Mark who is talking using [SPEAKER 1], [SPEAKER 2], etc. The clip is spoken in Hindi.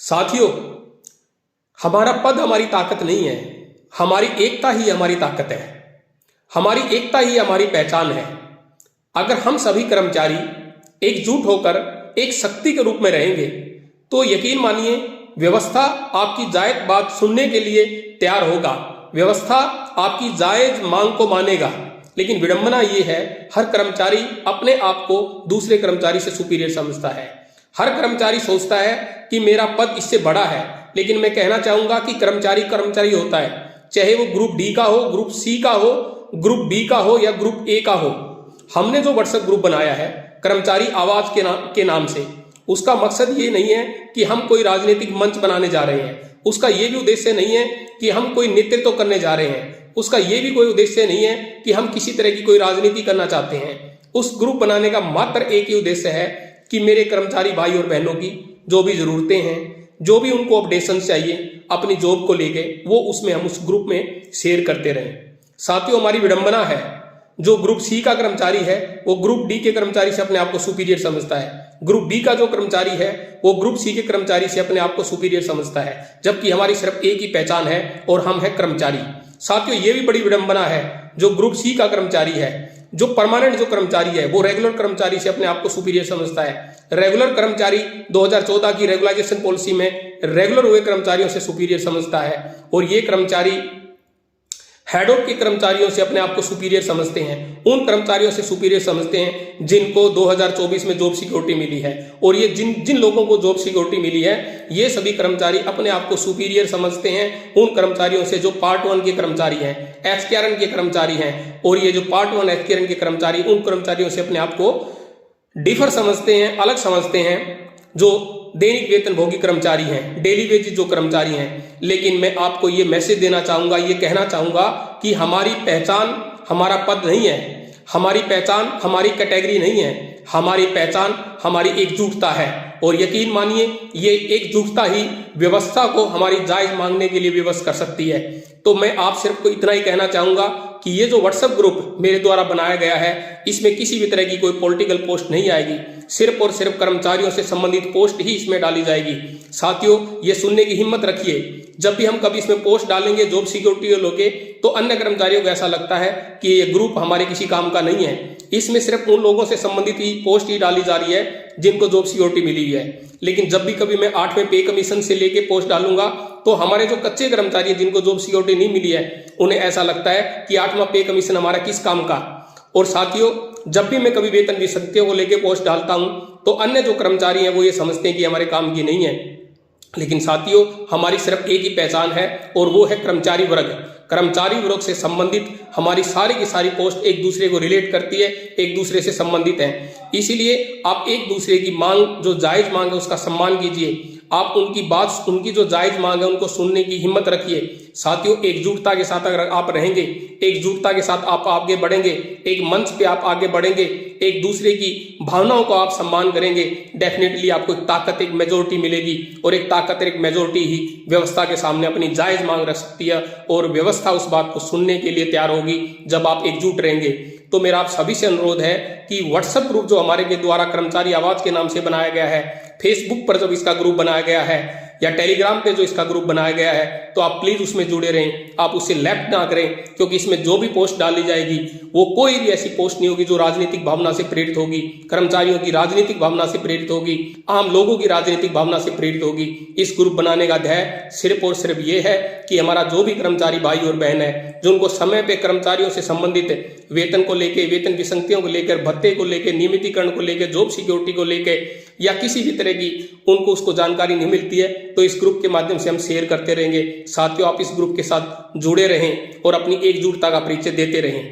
[SPEAKER 1] साथियों, हमारा पद हमारी ताकत नहीं है, हमारी एकता ही हमारी ताकत है। हमारी एकता ही हमारी पहचान है। अगर हम सभी कर्मचारी एकजुट होकर एक शक्ति के रूप में रहेंगे तो यकीन मानिए व्यवस्था आपकी जायज बात सुनने के लिए तैयार होगा। व्यवस्था आपकी जायज मांग को मानेगा। लेकिन विडंबना ये है, हर कर्मचारी अपने आप को दूसरे कर्मचारी से सुपीरियर समझता है। हर कर्मचारी सोचता है कि मेरा पद इससे बड़ा है। लेकिन मैं कहना चाहूंगा कि कर्मचारी कर्मचारी होता है, चाहे वो ग्रुप डी का हो, ग्रुप सी का हो, ग्रुप बी का हो या ग्रुप ए का हो। हमने जो व्हाट्सएप ग्रुप बनाया है कर्मचारी आवाज के नाम से, उसका मकसद ये नहीं है कि हम कोई राजनीतिक मंच बनाने जा रहे हैं। उसका ये भी उद्देश्य नहीं है कि हम कोई नेतृत्व करने जा रहे हैं। उसका ये भी कोई उद्देश्य नहीं है कि हम किसी तरह की कोई राजनीति करना चाहते हैं। उस ग्रुप बनाने का मात्र एक ही उद्देश्य है कि मेरे कर्मचारी भाई और बहनों की जो भी जरूरतें हैं, जो भी उनको अपडेशन चाहिए अपनी जॉब को लेके, वो उसमें हम उस ग्रुप में शेयर करते रहें। साथियों, हमारी विडंबना है, जो ग्रुप सी का कर्मचारी है वो ग्रुप डी के कर्मचारी से अपने आप को सुपीरियर समझता है। ग्रुप बी का जो कर्मचारी है वो ग्रुप सी के कर्मचारी से अपने आप को सुपीरियर समझता है, जबकि हमारी सिर्फ एक ही पहचान है और हम हैं कर्मचारी। साथियों, ये भी बड़ी विडंबना है, जो ग्रुप सी का कर्मचारी है, जो परमानेंट जो कर्मचारी है, वो रेगुलर कर्मचारी से अपने आप को सुपीरियर समझता है। रेगुलर कर्मचारी 2014 की रेगुलाइजेशन पॉलिसी में रेगुलर हुए कर्मचारियों से सुपीरियर समझता है। और ये कर्मचारी हेड ऑफ के कर्मचारियों से अपने आप को सुपीरियर समझते हैं, उन कर्मचारियों से सुपीरियर समझते हैं जिनको 2024 में जॉब सिक्योरिटी मिली है। और ये जिन लोगों को जॉब सिक्योरिटी मिली है, ये सभी कर्मचारी अपने आप को सुपीरियर समझते हैं उन कर्मचारियों से जो पार्ट 1 के कर्मचारी हैं, एक्सकेआरएन के कर्मचारी हैं। और ये जो पार्ट 1 एक्सकेआरएन के कर्मचारी, उन कर्मचारियों से अपने आप को डिफर समझते हैं, अलग समझते हैं, जो दैनिक वेतन भोगी कर्मचारी हैं, डेली वेजेस जो कर्मचारी हैं। लेकिन मैं आपको ये मैसेज देना चाहूंगा, ये कहना चाहूंगा कि हमारी पहचान हमारा पद नहीं है, हमारी पहचान हमारी कैटेगरी नहीं है, हमारी पहचान हमारी एकजुटता है। और यकीन मानिए ये एकजुटता ही व्यवस्था को हमारी जायज मांगने के लिए विवश कर सकती है। तो मैं आप सिर्फ को इतना ही कहना चाहूंगा कि ये जो व्हाट्सएप ग्रुप मेरे द्वारा बनाया गया है, इसमें किसी भी तरह की कोई पॉलिटिकल पोस्ट नहीं आएगी, सिर्फ और सिर्फ कर्मचारियों से संबंधित पोस्ट ही इसमें डाली जाएगी। साथियों, ये सुनने की हिम्मत रखिए, जब भी हम कभी इसमें पोस्ट डालेंगे जॉब सिक्योरिटी को लेके, तो अन्य कर्मचारियों को ऐसा लगता है कि ये ग्रुप हमारे किसी काम का नहीं है। इसमें सिर्फ उन लोगों से संबंधित ही पोस्ट ही डाली जा रही है जिनको जॉब सिक्योरिटी मिली है। लेकिन जब भी कभी मैं 8वें पे कमीशन से लेके पोस्ट डालूंगा तो हमारे जो कच्चे कर्मचारी हैं जिनको जॉब सिक्योरिटी नहीं मिली है, उन्हें ऐसा लगता है कि 8वां पे कमीशन हमारा किस काम का। और साथियों, जब भी मैं कभी वेतन विसंगतियों को लेकर पोस्ट डालता हूं तो अन्य जो कर्मचारी हैं वो ये समझते हैं कि हमारे काम की नहीं है। लेकिन साथियों, हमारी सिर्फ एक ही पहचान है और वो है कर्मचारी वर्ग। कर्मचारी वर्ग से संबंधित हमारी सारी की सारी पोस्ट एक दूसरे को रिलेट करती है, एक दूसरे से संबंधित है। इसीलिए आप एक दूसरे की मांग, जो जायज मांग है, उसका सम्मान कीजिए। आप उनकी बात, उनकी जो जायज मांग है, उनको सुनने की हिम्मत रखिए। साथियों, एकजुटता के साथ अगर आप रहेंगे, एकजुटता के साथ आप आगे बढ़ेंगे, एक मंच पे आप आगे बढ़ेंगे, एक दूसरे की भावनाओं को आप सम्मान करेंगे, डेफिनेटली आपको एक ताकत, एक मेजोरिटी मिलेगी। और एक ताकत, एक मेजोरिटी ही व्यवस्था के सामने अपनी जायज मांग रख सकती है और व्यवस्था उस बात को सुनने के लिए तैयार होगी जब आप एकजुट रहेंगे। तो मेरा आप सभी से अनुरोध है कि व्हाट्सएप ग्रुप जो हमारे के द्वारा कर्मचारी आवाज के नाम से बनाया गया है, फेसबुक पर जब इसका ग्रुप बनाया गया है या टेलीग्राम पे जो इसका ग्रुप बनाया गया है, तो आप प्लीज उसमें जुड़े रहें। आप उससे लेफ्ट ना करें, क्योंकि इसमें जो भी पोस्ट डाली जाएगी वो कोई भी ऐसी पोस्ट नहीं होगी जो राजनीतिक भावना से प्रेरित होगी, कर्मचारियों की राजनीतिक भावना से प्रेरित होगी, आम लोगों की राजनीतिक भावना से प्रेरित होगी। इस ग्रुप बनाने का ध्येय सिर्फ और सिर्फ ये है कि हमारा जो भी कर्मचारी भाई और बहन है, जो उनको समय पे कर्मचारियों से संबंधित वेतन को लेकर, वेतन विसंगतियों को लेकर, भत्ते को लेकर, नियमितीकरण को लेकर, जॉब सिक्योरिटी को लेकर या किसी भी तरह की उनको उसको जानकारी नहीं मिलती है, तो इस ग्रुप के माध्यम से हम शेयर करते रहेंगे। साथियों, आप इस ग्रुप के साथ जुड़े रहें और अपनी एकजुटता का परिचय देते रहें।